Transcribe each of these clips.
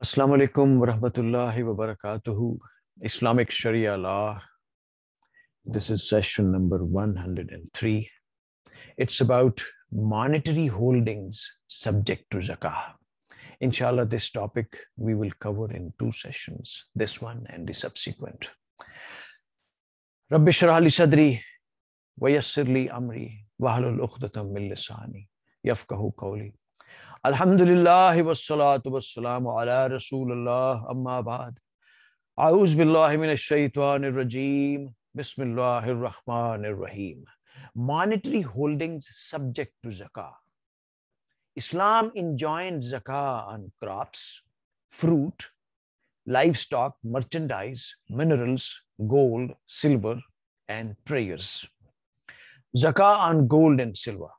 Assalamu alaikum wa rahmatullahi wa barakatuhu. Islamic Sharia law. This is session number 103. It's about monetary holdings subject to zakah. Inshallah, this topic we will cover in two sessions, this one and the subsequent. Rabbi shrah li sadri wa yassir li amri wahlul uqdatam min lisani yafqahu qawli. Alhamdulillah wassalatu wassalamu ala rasulullah amma ba'd. A'udhu billahi minash shaitanir rajim. Bismillahir rahmanir rahim. Monetary holdings subject to zakah. Islam enjoined zakah on crops, fruit, livestock, merchandise, minerals, gold, silver, and prayers. Zakah on gold and silver.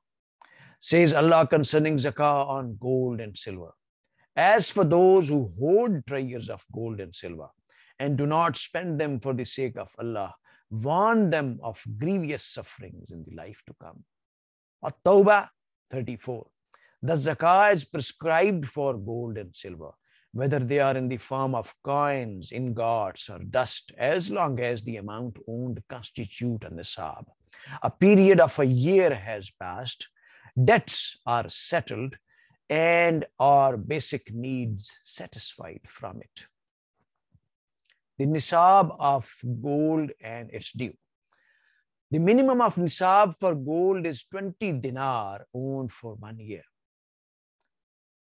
Says Allah concerning zakah on gold and silver. As for those who hoard treasures of gold and silver and do not spend them for the sake of Allah, warn them of grievous sufferings in the life to come. At-Tawbah 34. The zakah is prescribed for gold and silver, whether they are in the form of coins, ingots, or dust, as long as the amount owned constitute a nisab. A period of a year has passed, debts are settled, and our basic needs satisfied from it. The nisab of gold and its due. The minimum of nisab for gold is 20 dinar owned for 1 year.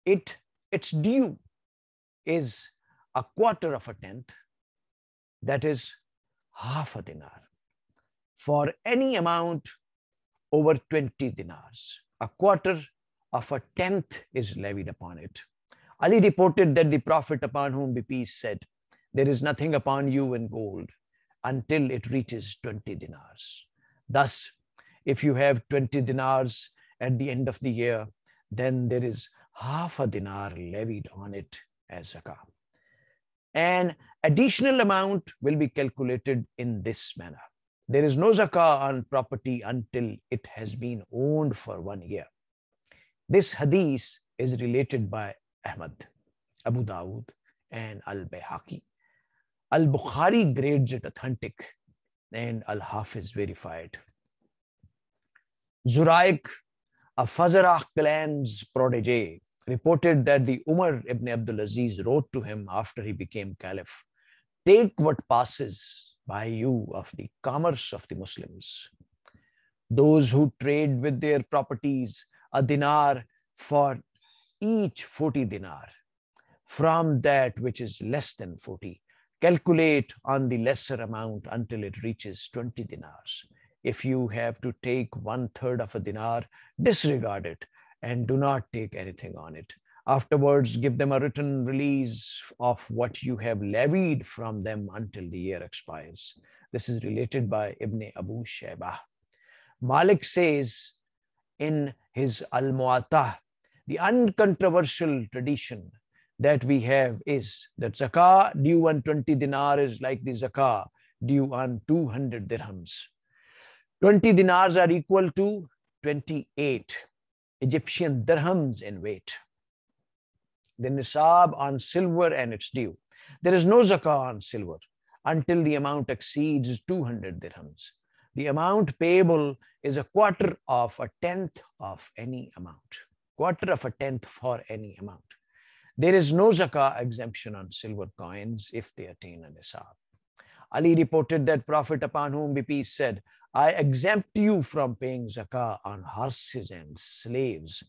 Its due is a quarter of a tenth, that is half a dinar, for any amount over 20 dinars. A quarter of a tenth is levied upon it. Ali reported that the Prophet, upon whom be peace, said, "There is nothing upon you in gold until it reaches 20 dinars. Thus, if you have 20 dinars at the end of the year, then there is half a dinar levied on it as zakah. An additional amount will be calculated in this manner. There is no zakah on property until it has been owned for 1 year." This hadith is related by Ahmad, Abu Dawud, and Al-Bayhaqi. Al-Bukhari grades it authentic, and Al-Hafiz verified. Zuraik, a Fazarah clan's protege, reported that the Umar ibn Abdul Aziz wrote to him after he became caliph, "Take what passes by you of the commerce of the Muslims. Those who trade with their properties a dinar for each 40 dinar. From that which is less than 40, calculate on the lesser amount until it reaches 20 dinars. If you have to take 1/3 of a dinar, disregard it and do not take anything on it. Afterwards, give them a written release of what you have levied from them until the year expires." This is related by Ibn Abu Shaybah. Malik says in his Al-Mu'attah, the uncontroversial tradition that we have is that zakah due on 20 dinar is like the zakah due on 200 dirhams. 20 dinars are equal to 28 Egyptian dirhams in weight. The nisab on silver and its due. There is no zakah on silver until the amount exceeds 200 dirhams. The amount payable is a quarter of a tenth of any amount. Quarter of a tenth for any amount. There is no zakah exemption on silver coins if they attain a nisab. Ali reported that Prophet, upon whom be peace, said, "I exempt you from paying zakah on horses and slaves.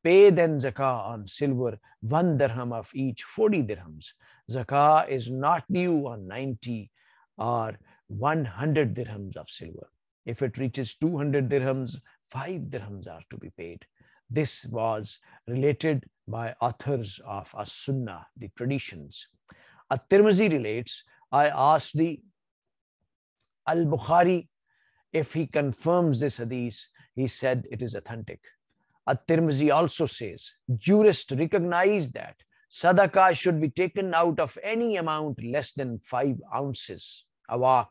Pay then zakah on silver, 1 dirham of each 40 dirhams. Zakah is not due on 90 or 100 dirhams of silver. If it reaches 200 dirhams, 5 dirhams are to be paid." This was related by authors of As-Sunnah, the traditions. At-Tirmizi relates, "I asked the Al-Bukhari if he confirms this hadith. He said it is authentic." At-Tirmizi also says, "Jurists recognize that sadaqah should be taken out of any amount less than 5 ounces, awaq.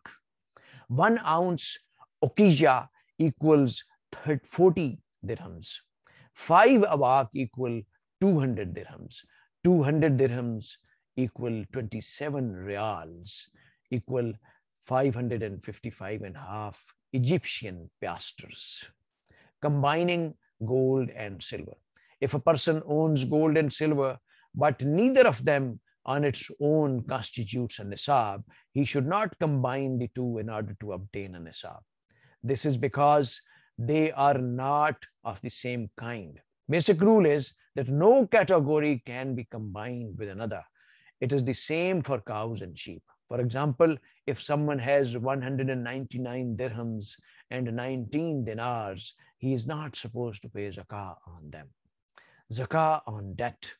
1 ounce okija equals 40 dirhams. 5 awaq equal 200 dirhams. 200 dirhams equal 27 reals, equal 555 and a half Egyptian piastres, combining gold and silver. If a person owns gold and silver, but neither of them on its own constitutes a nisab, he should not combine the two in order to obtain a nisab. This is because they are not of the same kind. Basic rule is that no category can be combined with another. It is the same for cows and sheep. For example, if someone has 199 dirhams and 19 dinars, he is not supposed to pay zakah on them. Zakah on debt.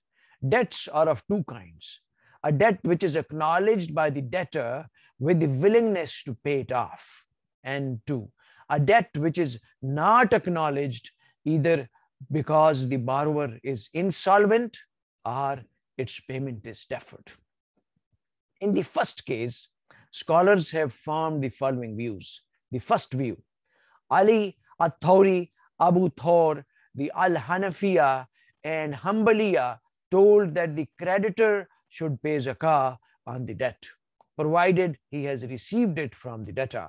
Debts are of two kinds. A debt which is acknowledged by the debtor with the willingness to pay it off. And two, a debt which is not acknowledged either because the borrower is insolvent or its payment is deferred. In the first case, scholars have formed the following views. The first view, Ali al-Thawri, Abu Thawr, the Al-Hanafiya and Hanbaliya told that the creditor should pay zakah on the debt, provided he has received it from the debtor.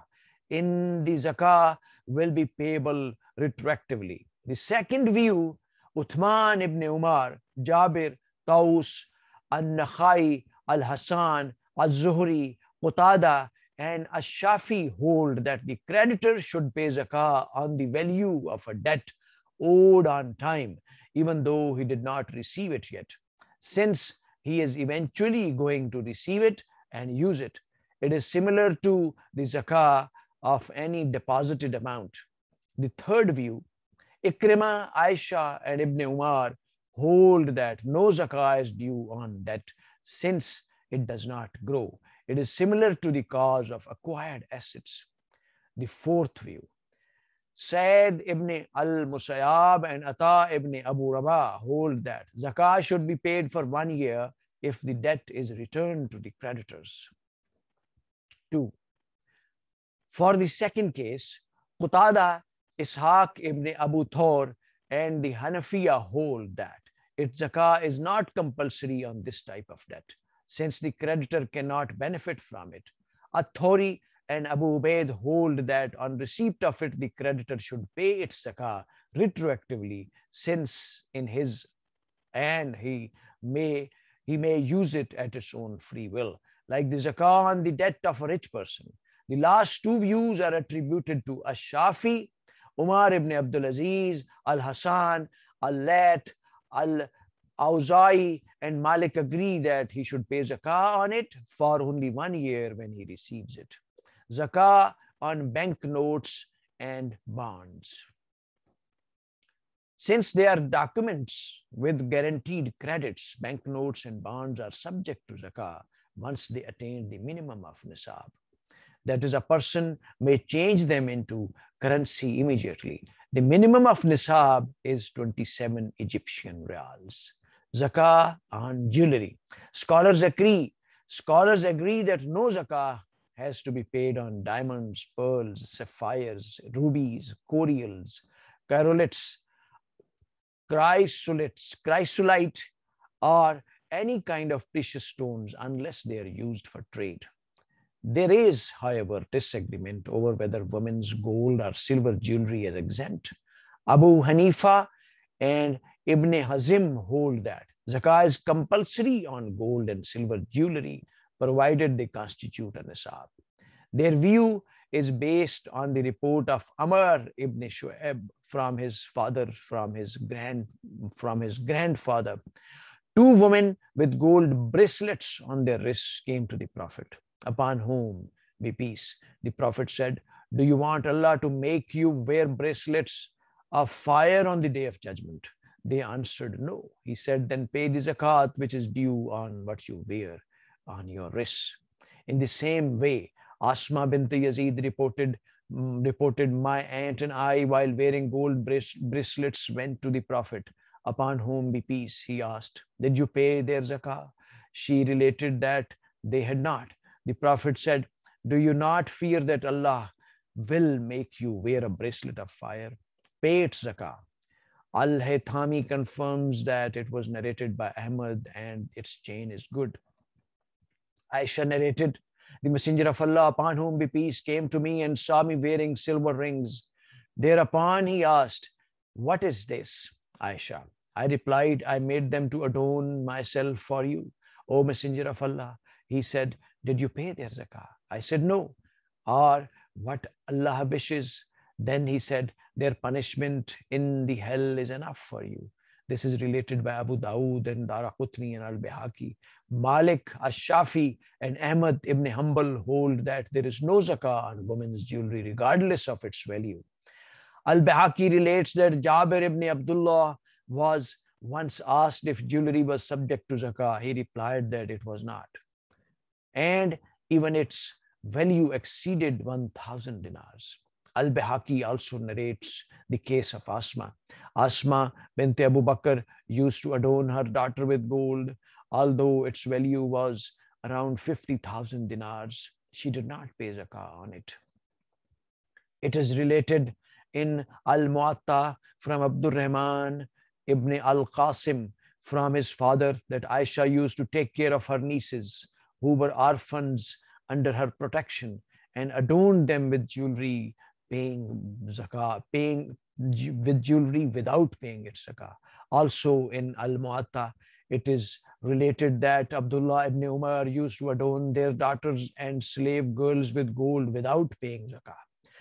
In the zakah will be payable retroactively. The second view, Uthman ibn Umar, Jabir, Taus, Al-Nakhai, Al-Hasan, Al-Zuhri, Qatada, and Ash-Shafi hold that the creditor should pay zakah on the value of a debt owed on time, even though he did not receive it yet, since he is eventually going to receive it and use it. It is similar to the zakah of any deposited amount. The third view, Ikrimah, Aisha, and Ibn Umar hold that no zakah is due on debt since it does not grow. It is similar to the cause of acquired assets. The fourth view, Sayyid ibn al-Musayyab and Ata ibn Abu Rabah hold that zakah should be paid for 1 year if the debt is returned to the creditors. 2. For the second case, Qatada, Ishaq ibn Abu Thawr, and the Hanafiya hold that its zakah is not compulsory on this type of debt, since the creditor cannot benefit from it. Athori and Abu Ubaid hold that on receipt of it, the creditor should pay its zakah retroactively, since in his and he may use it at its own free will, like the zakah on the debt of a rich person. The last two views are attributed to Ash-Shafi, Umar ibn Abdul Aziz, Al-Hasan, Al-Layth, Al-Awza'i, and Malik agree that he should pay zakah on it for only 1 year when he receives it. Zakah on banknotes and bonds. Since they are documents with guaranteed credits, banknotes and bonds are subject to zakah once they attain the minimum of nisab. That is, a person may change them into currency immediately. The minimum of nisab is 27 Egyptian reals. Zakah on jewelry. Scholars agree that no zakah has to be paid on diamonds, pearls, sapphires, rubies, corals, chrysolite, or any kind of precious stones unless they are used for trade. There is, however, disagreement over whether women's gold or silver jewelry is exempt. Abu Hanifa and Ibn Hazm hold that zakah is compulsory on gold and silver jewelry, provided they constitute a nisab. Their view is based on the report of Amr ibn Shu'aib from his grandfather. Two women with gold bracelets on their wrists came to the Prophet, upon whom be peace. The Prophet said, "Do you want Allah to make you wear bracelets of fire on the day of judgment?" They answered, "No." He said, "Then pay the zakat which is due on what you wear on your wrists." In the same way, Asma bint Yazid reported, "My aunt and I, while wearing gold bracelets, went to the Prophet, upon whom be peace. He asked, 'Did you pay their zakah?' She related that they had not. The Prophet said, 'Do you not fear that Allah will make you wear a bracelet of fire? Pay its zakah.'" Al-Haythami confirms that it was narrated by Ahmad and its chain is good. Aisha narrated, the Messenger of Allah, upon whom be peace, came to me and saw me wearing silver rings. Thereupon he asked, "What is this, Aisha?" I replied, "I made them to adorn myself for you, O Messenger of Allah." He said, "Did you pay their zakah?" I said, "No." Or, "What Allah wishes." Then he said, "Their punishment in the hell is enough for you." This is related by Abu Dawood and Daraqutni and Al-Bihaqi. Malik, Ash-Shafi, and Ahmad ibn Hanbal hold that there is no zakah on women's jewelry, regardless of its value. Al-Bihaqi relates that Jabir ibn Abdullah was once asked if jewelry was subject to zakah. He replied that it was not. And even its value exceeded 1,000 dinars. Al-Bihaqi also narrates the case of Asma. Asma bint Abu Bakr used to adorn her daughter with gold. Although its value was around 50,000 dinars, she did not pay zakah on it. It is related in Al-Muatta from Abdul Rahman ibn Al-Qasim from his father that Aisha used to take care of her nieces who were orphans under her protection and adorned them with jewelry, paying with jewelry without paying its zakah. Also in Al-Muatta, it is related that Abdullah ibn Umar used to adorn their daughters and slave girls with gold without paying zakah.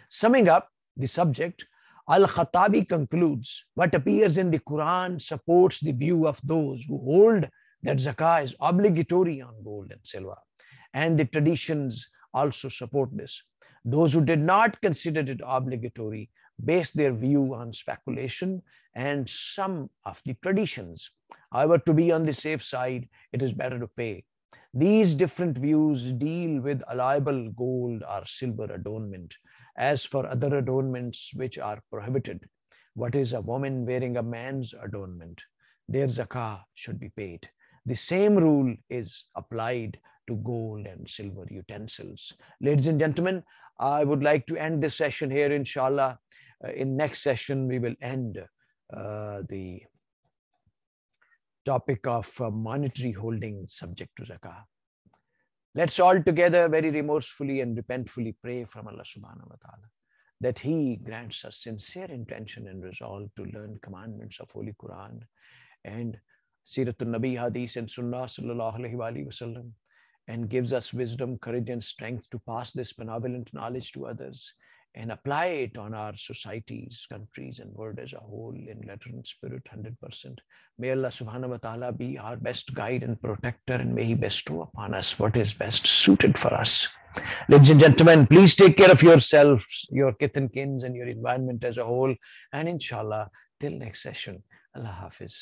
Summing up the subject, Al-Khattabi concludes, what appears in the Quran supports the view of those who hold that zakah is obligatory on gold and silver. And the traditions also support this. Those who did not consider it obligatory based their view on speculation and some of the traditions. However, to be on the safe side, it is better to pay. These different views deal with allowable gold or silver adornment. As for other adornments which are prohibited, what is a woman wearing a man's adornment? Their zakah should be paid. The same rule is applied to gold and silver utensils. Ladies and gentlemen, I would like to end this session here, inshallah. In next session, we will end the topic of monetary holding subject to zakah. Let's all together very remorsefully and repentfully pray from Allah subhanahu wa ta'ala that He grants us sincere intention and resolve to learn commandments of Holy Quran and Siratul Nabi Hadith and Sunnah sallallahu alaihi wasallam, and gives us wisdom, courage, and strength to pass this benevolent knowledge to others and apply it on our societies, countries, and world as a whole in letter and spirit 100%. May Allah subhanahu wa ta'ala be our best guide and protector, and may He bestow upon us what is best suited for us. Ladies and gentlemen, please take care of yourselves, your kith and kins, and your environment as a whole. And inshallah, till next session, Allah Hafiz.